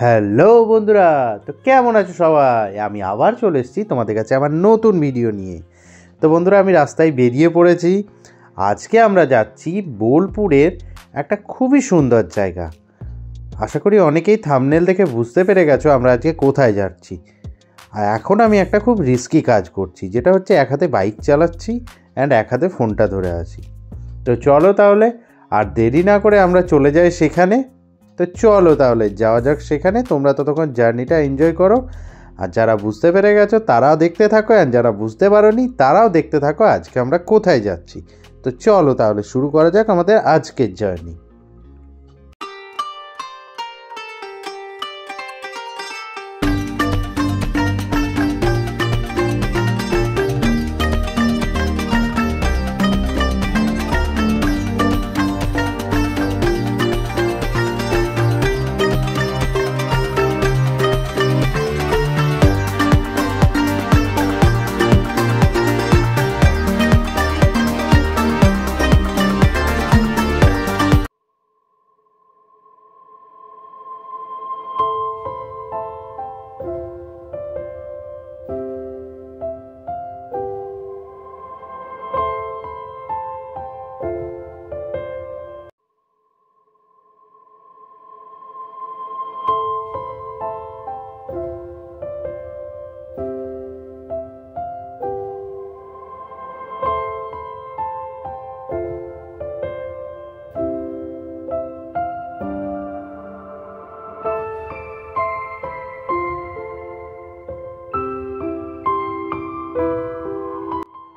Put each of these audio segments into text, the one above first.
Hello বন্ধুরা, তো কেমন আছো সবাই? আমি আবার চলে এসেছি তোমাদের কাছে আমার নতুন ভিডিও নিয়ে। তো বন্ধুরা, আমি রাস্তায় বেরিয়ে পড়েছি। আজকে আমরা যাচ্ছি বোলপুরের একটা খুবই সুন্দর জায়গা। আশা করি অনেকেই থাম্বনেল দেখে বুঝতে পেরে গেছো আমরা আজকে কোথায় যাচ্ছি। আর এখন আমি একটা খুব রিস্কি কাজ করছি, যেটা হচ্ছে এক হাতে বাইক চালাচ্ছি অ্যান্ড এক হাতে ফোনটা ধরে আছি। তো চলো তাহলে আর দেরি না করে আমরা চলে যাই সেখানে। তো চলো তাহলে যাওয়া যাক সেখানে। তোমরা ততক্ষণ জার্নিটা এনজয় করো, আর যারা বুঝতে পেরে গেছো তারাও দেখতে থাকো, আর যারা বুঝতে পারোনি তারাও দেখতে থাকো আজকে আমরা কোথায় যাচ্ছি। তো চলো তাহলে শুরু করা যাক আমাদের আজকের জার্নি।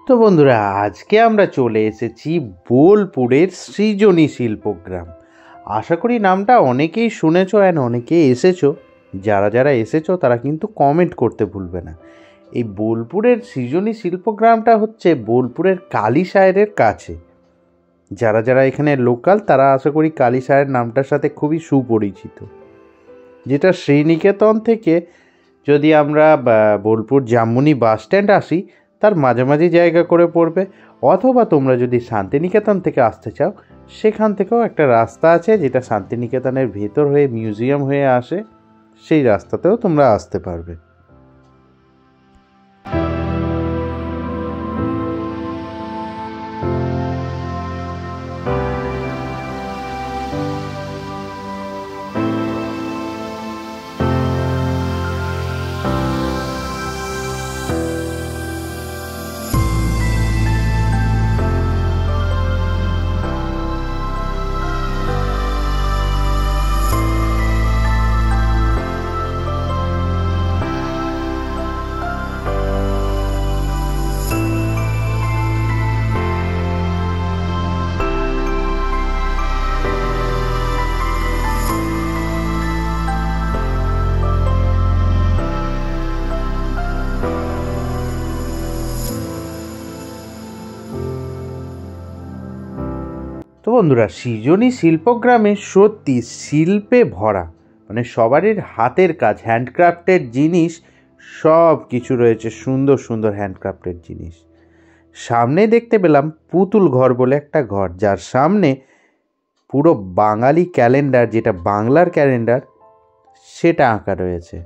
তো বন্ধুরা, আজকে আমরা চলে এসেছি বোলপুরের সৃজনী শিল্পগ্রাম। আশা করি নামটা অনেকেই শুনেছো অ্যান্ড অনেকেই এসেছো। যারা যারা এসেছো তারা কিন্তু কমেন্ট করতে ভুলবে না। এই বোলপুরের সৃজনী শিল্পগ্রামটা হচ্ছে বোলপুরের কালীসায়ের কাছে। যারা যারা এখানে লোকাল তারা আশা করি কালীসায়ের নামটার সাথে খুবই সুপরিচিত, যেটা শ্রীনিকেতন থেকে যদি আমরা বোলপুর জামমুনি বাস স্ট্যান্ড আসি তার মাঝামাঝি জায়গা করে পড়বে। অথবা তোমরা যদি শান্তিনিকেতন থেকে আসতে চাও, সেখান থেকেও একটা রাস্তা আছে যেটা শান্তিনিকেতনের ভেতর হয়ে মিউজিয়াম হয়ে আসে, সেই রাস্তাতেও তোমরা আসতে পারবে। তো বন্ধুরা, সৃজনী শিল্পগ্রামে সত্যি শিল্পে ভরা, মানে সবারই হাতের কাজ, হ্যান্ডক্রাফটের জিনিস সব কিছু রয়েছে, সুন্দর সুন্দর হ্যান্ডক্রাফটের জিনিস। সামনে দেখতে পেলাম পুতুল ঘর বলে একটা ঘর, যার সামনে পুরো বাঙালি ক্যালেন্ডার, যেটা বাংলার ক্যালেন্ডার, সেটা আঁকা রয়েছে।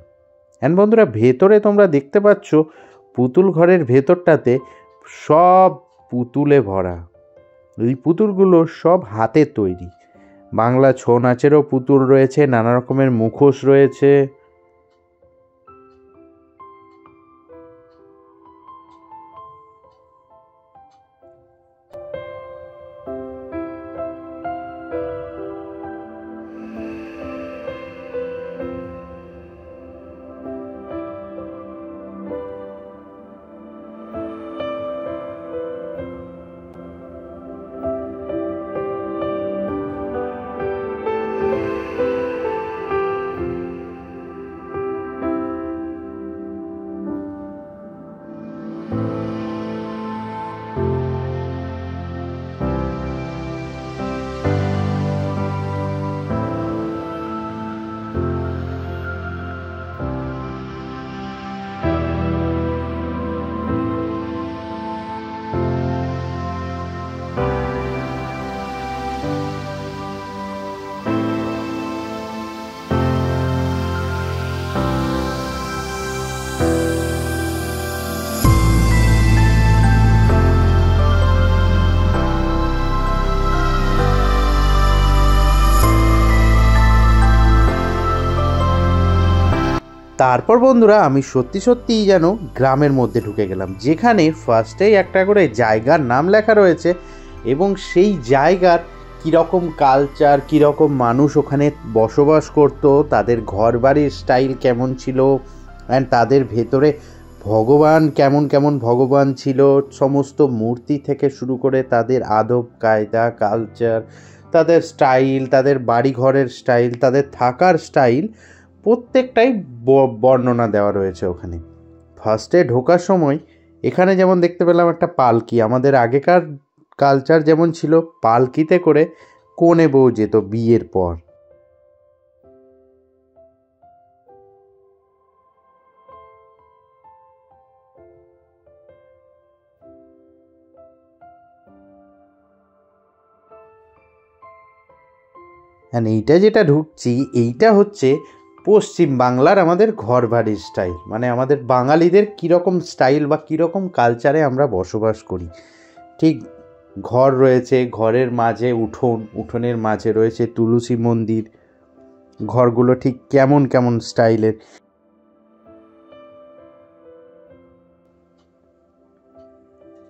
অ্যান্ড বন্ধুরা, ভেতরে তোমরা দেখতে পাচ্ছ পুতুল ঘরের ভেতরটাতে সব পুতুলে ভরা। এই পুতুলগুলো সব হাতের তৈরি। বাংলা ছৌ নাচেরও পুতুল রয়েছে, নানা রকমের মুখোশ রয়েছে। তারপর বন্ধুরা আমি সত্যি সত্যিই যেন গ্রামের মধ্যে ঢুকে গেলাম, যেখানে ফার্স্টেই একটা করে জায়গার নাম লেখা রয়েছে এবং সেই জায়গার কীরকম কালচার, কীরকম মানুষ ওখানে বসবাস করত, তাদের ঘর বাড়ির স্টাইল কেমন ছিল, অ্যান্ড তাদের ভেতরে ভগবান কেমন কেমন ভগবান ছিল, সমস্ত মূর্তি থেকে শুরু করে তাদের আদব কায়দা, কালচার, তাদের স্টাইল, তাদের বাড়িঘরের স্টাইল, তাদের থাকার স্টাইল, প্রত্যেকটাই বর্ণনা দেওয়া রয়েছে ওখানে। ফার্স্টে ঢোকার সময় এখানে যেমন দেখতে পেলাম একটা পালকি, আমাদের আগেকার কালচার যেমন ছিল পালকিতে করে কনে বউ যেত বিয়ের পর। এইটা যেটা ঢুকছি এইটা হচ্ছে পশ্চিম বাংলার আমাদের ঘর বাড়ির স্টাইল, মানে আমাদের বাঙালিদের কীরকম স্টাইল বা কীরকম কালচারে আমরা বসবাস করি। ঠিক ঘর রয়েছে, ঘরের মাঝে উঠোন, উঠোনের মাঝে রয়েছে তুলসী মন্দির, ঘরগুলো ঠিক কেমন কেমন স্টাইলের।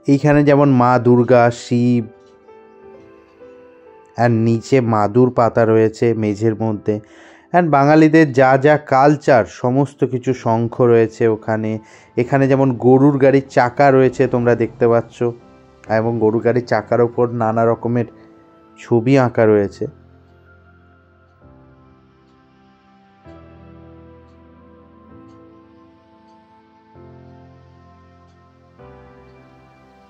এইখানে যেমন মা দুর্গা, শিব, আর নিচে মাদুর পাতা রয়েছে মেঝের মধ্যে, অ্যান্ড বাঙালিদের যা যা কালচার সমস্ত কিছু, শঙ্খ রয়েছে ওখানে। এখানে যেমন গরুর গাড়ির চাকা রয়েছে তোমরা দেখতে পাচ্ছ, এবং গরুর গাড়ির চাকার ওপর নানা রকমের ছবি আঁকা রয়েছে।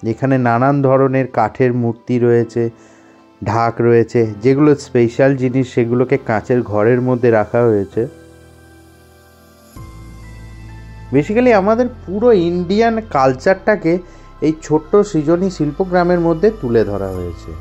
এখানে নানান ধরনের কাঠের মূর্তি রয়েছে, ঢাক রয়েছে, যেগুলো স্পেশাল জিনিস সেগুলোকে কাঁচের ঘরের মধ্যে রাখা হয়েছে। বেসিক্যালি আমাদের পুরো ইন্ডিয়ান কালচারটাকে এই ছোট্ট সৃজনী শিল্পগ্রামের মধ্যে তুলে ধরা হয়েছে।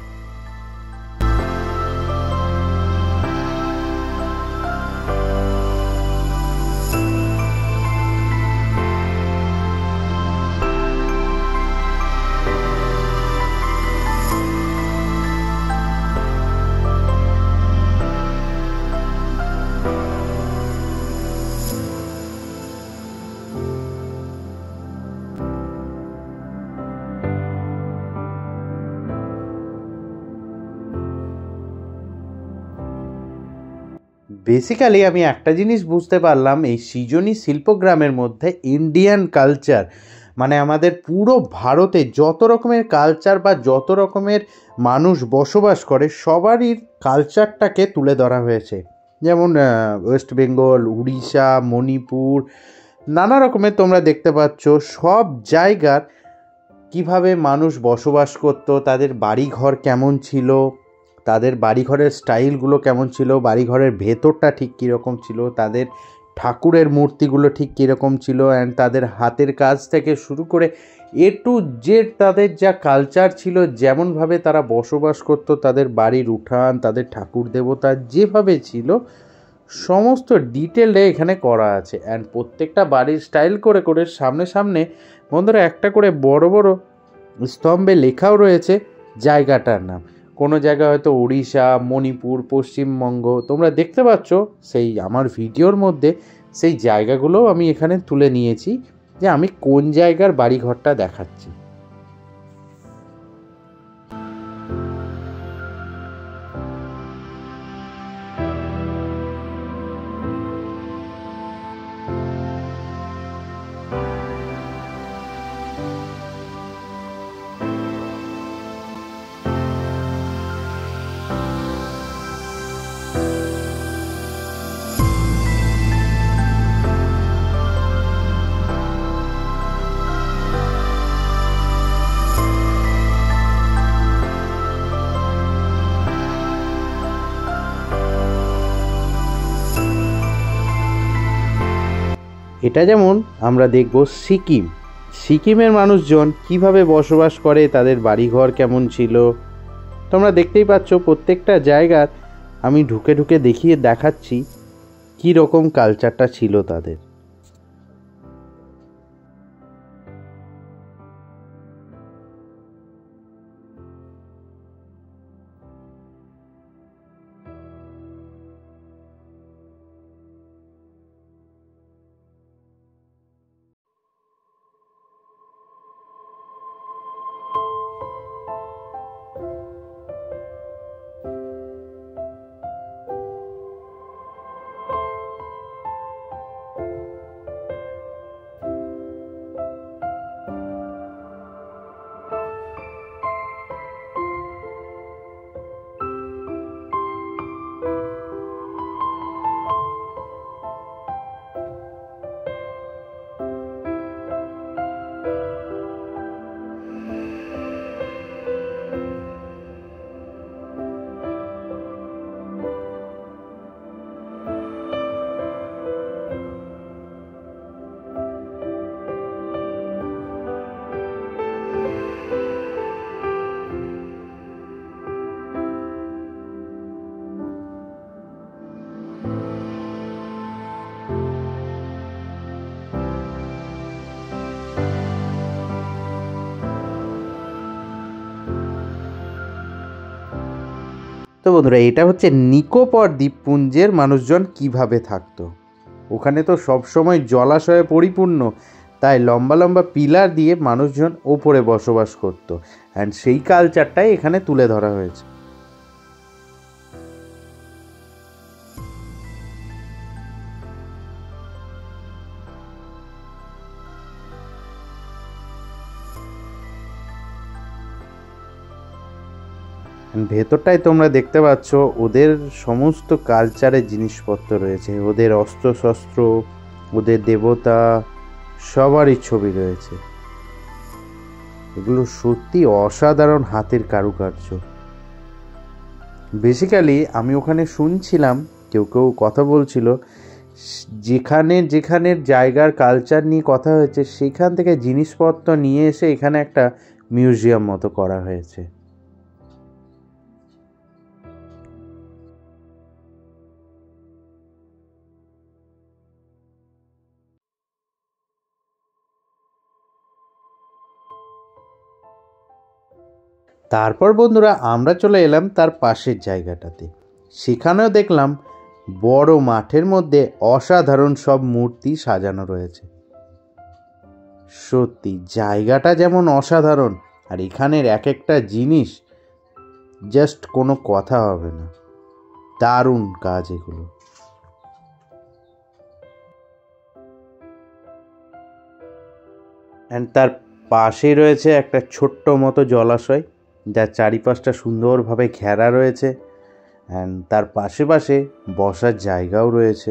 বেসিক্যালি আমি একটা জিনিস বুঝতে পারলাম, এই সৃজনী শিল্পগ্রামের মধ্যে ইন্ডিয়ান কালচার, মানে আমাদের পুরো ভারতে যত রকমের কালচার বা যত রকমের মানুষ বসবাস করে সবারই কালচারটাকে তুলে ধরা হয়েছে। যেমন ওয়েস্ট বেঙ্গল, উড়িষ্যা, মণিপুর, নানা রকমের তোমরা দেখতে পাচ্ছ সব জায়গার কিভাবে মানুষ বসবাস করতো, তাদের বাড়িঘর কেমন ছিল, তাদের বাড়িঘরের স্টাইলগুলো কেমন ছিল, বাড়িঘরের ভেতরটা ঠিক কীরকম ছিল, তাদের ঠাকুরের মূর্তিগুলো ঠিক কীরকম ছিল, অ্যান্ড তাদের হাতের কাজ থেকে শুরু করে এ টু জেড তাদের যা কালচার ছিল, যেমনভাবে তারা বসবাস করতো, তাদের বাড়ির উঠান, তাদের ঠাকুর দেবতা যেভাবে ছিল সমস্ত ডিটেলে এখানে করা আছে। অ্যান্ড প্রত্যেকটা বাড়ির স্টাইল করে করে সামনে সামনে বন্ধুরা একটা করে বড় বড় স্তম্ভে লেখাও রয়েছে জায়গাটার নাম। কোনো জায়গা হয়তো উড়িষ্যা, মণিপুর, পশ্চিমবঙ্গ, তোমরা দেখতে পাচ্ছ সেই আমার ভিডিওর মধ্যে সেই জায়গাগুলোও আমি এখানে তুলে নিয়েছি, যে আমি কোন জায়গার বাড়িঘরটা দেখাচ্ছি। এটা যেমন আমরা দেখব সিকিম, সিকিমের মানুষজন কিভাবে বসবাস করে, তাদের বাড়িঘর কেমন ছিল। তোমরা দেখতেই পাচ্ছ প্রত্যেকটা জায়গার আমি ঢুকে ঢুকে দেখাচ্ছি কী রকম কালচারটা ছিল তাদের। বন্ধুরা, এটা হচ্ছে নিকোবর দ্বীপপুঞ্জের মানুষজন কিভাবে থাকতো। ওখানে তো সবসময় জলাশয়ে পরিপূর্ণ, তাই লম্বা লম্বা পিলার দিয়ে মানুষজন ওপরে বসবাস করতো। অ্যান্ড সেই কালচারটাই এখানে তুলে ধরা হয়েছে। ভেতরটায় তোমরা দেখতে পাচ্ছ ওদের সমস্ত কালচারের জিনিসপত্র রয়েছে, ওদের অস্ত্রশস্ত্র, ওদের দেবতা সবারই ছবি রয়েছে। এগুলো সত্যি অসাধারণ হাতের কারুকার্য। বেসিক্যালি আমি ওখানে শুনছিলাম কেউ কেউ কথা বলছিল, যেখানে জায়গার কালচার নিয়ে কথা হয়েছে সেখান থেকে জিনিসপত্র নিয়ে এসে এখানে একটা মিউজিয়াম মতো করা হয়েছে। তারপর বন্ধুরা আমরা চলে এলাম তার পাশের জায়গাটাতে। সেখানেও দেখলাম বড় মাঠের মধ্যে অসাধারণ সব মূর্তি সাজানো রয়েছে। সত্যি জায়গাটা যেমন অসাধারণ, আর এখানের এক একটা জিনিস জাস্ট কোনো কথা হবে না, দারুণ কাজ এগুলো। অ্যান্ড তার পাশে রয়েছে একটা ছোট্ট মতো জলাশয়, যার চারিপাশটা সুন্দরভাবে ঘেরা রয়েছে। অ্যান্ড তার পাশে পাশে বসার জায়গাও রয়েছে।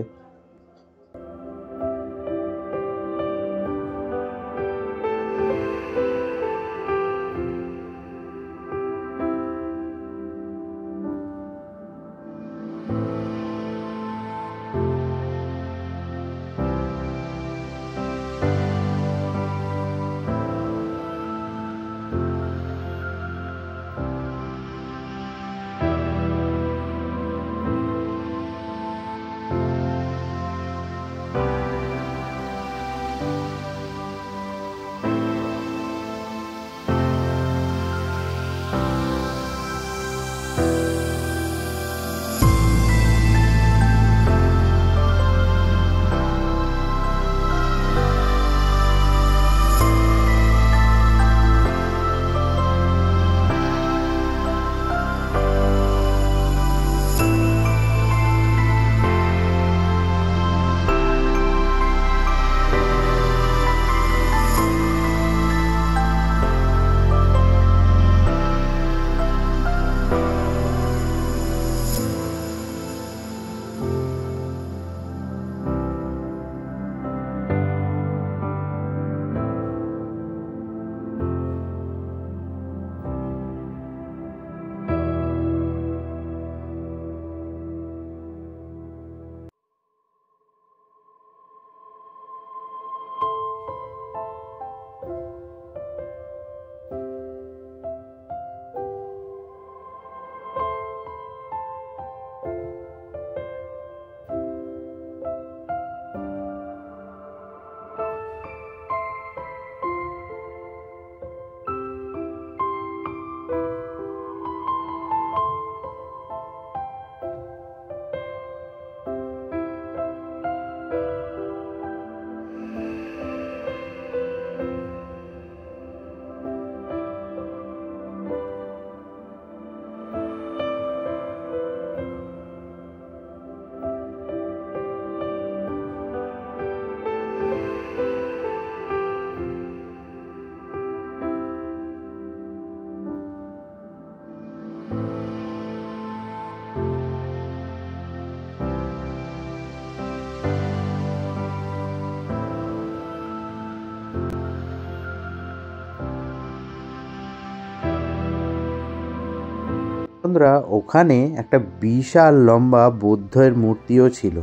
বন্ধুরা, ওখানে একটা বিশাল লম্বা বুদ্ধের মূর্তিও ছিল,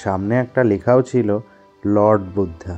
সামনে একটা লেখাও ছিল লর্ড বুদ্ধা।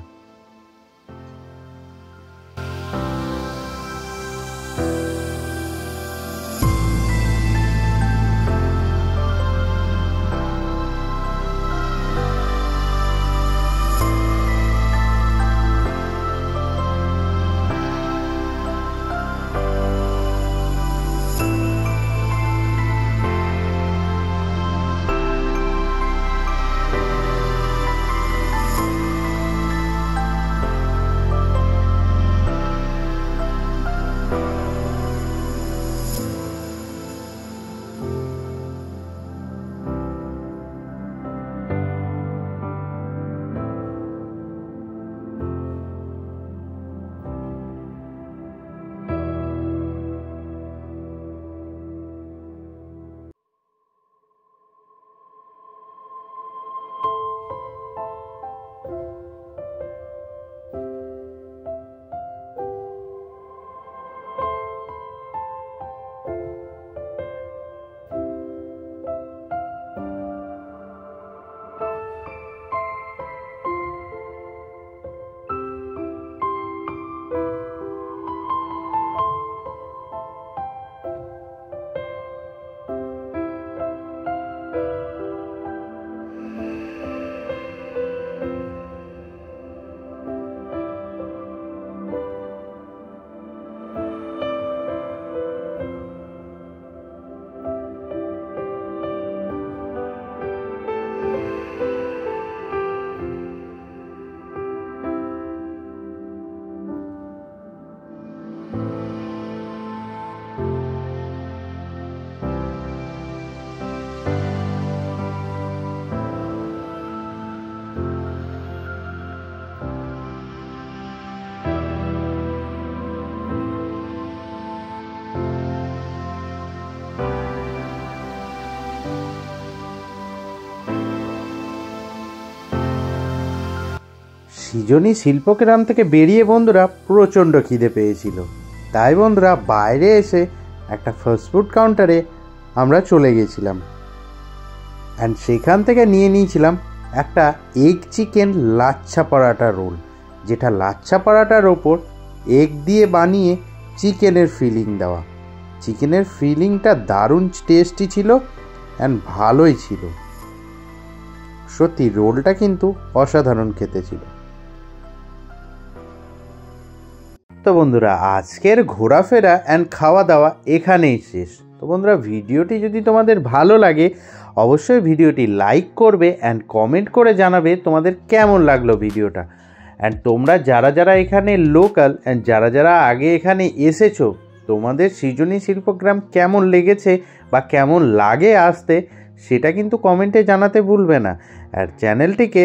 সৃজনী শিল্পগ্রাম থেকে বেরিয়ে বন্ধুরা প্রচণ্ড খিদে পেয়েছিল, তাই বন্ধুরা বাইরে এসে একটা ফাস্টফুড কাউন্টারে আমরা চলে গেছিলাম অ্যান্ড সেখান থেকে নিয়ে নিয়েছিলাম একটা এগ চিকেন লাচ্ছা পরাটা রোল, যেটা লাচ্ছা পরাটার ওপর এগ দিয়ে বানিয়ে চিকেনের ফিলিং দেওয়া। চিকেনের ফিলিংটা দারুণ টেস্টি ছিল অ্যান্ড ভালোই ছিল, সত্যি রোলটা কিন্তু অসাধারণ খেতে ছিল। তো বন্ধুরা আজকের ঘোরাফেরা অ্যান্ড খাওয়া দাওয়া এখানেই শেষ। তো বন্ধুরা ভিডিওটি যদি তোমাদের ভালো লাগে অবশ্যই ভিডিওটি লাইক করবে অ্যান্ড কমেন্ট করে জানাবে তোমাদের কেমন লাগলো ভিডিওটা। অ্যান্ড তোমরা যারা যারা এখানে লোকাল অ্যান্ড যারা যারা আগে এখানে এসেছো তোমাদের সৃজনী শিল্পগ্রাম কেমন লেগেছে বা কেমন লাগে আসতে সেটা কিন্তু কমেন্টে জানাতে ভুলবে না। আর চ্যানেলটিকে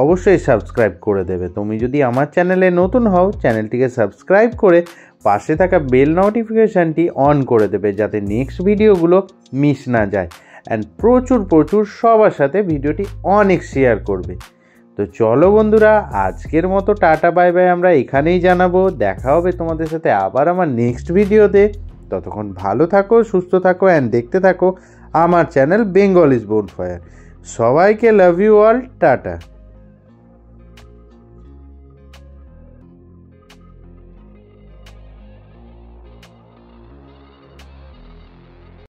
অবশ্যই সাবস্ক্রাইব করে দেবে। তুমি যদি আমার চ্যানেলে নতুন হও চ্যানেলটিকে সাবস্ক্রাইব করে পাশে থাকা বেল নোটিফিকেশানটি অন করে দেবে যাতে নেক্সট ভিডিওগুলো মিস না যায়। অ্যান্ড প্রচুর সবার সাথে ভিডিওটি অনেক শেয়ার করবে। তো চলো বন্ধুরা আজকের মতো টাটা বাই বাই আমরা এখানেই জানাবো। দেখা হবে তোমাদের সাথে আবার আমার নেক্সট ভিডিওতে। ততক্ষণ ভালো থাকো, সুস্থ থাকো অ্যান্ড দেখতে থাকো আমার চ্যানেল বেঙ্গলিজ বোনফায়ার। সবাইকে লাভ ইউ অল, টাটা।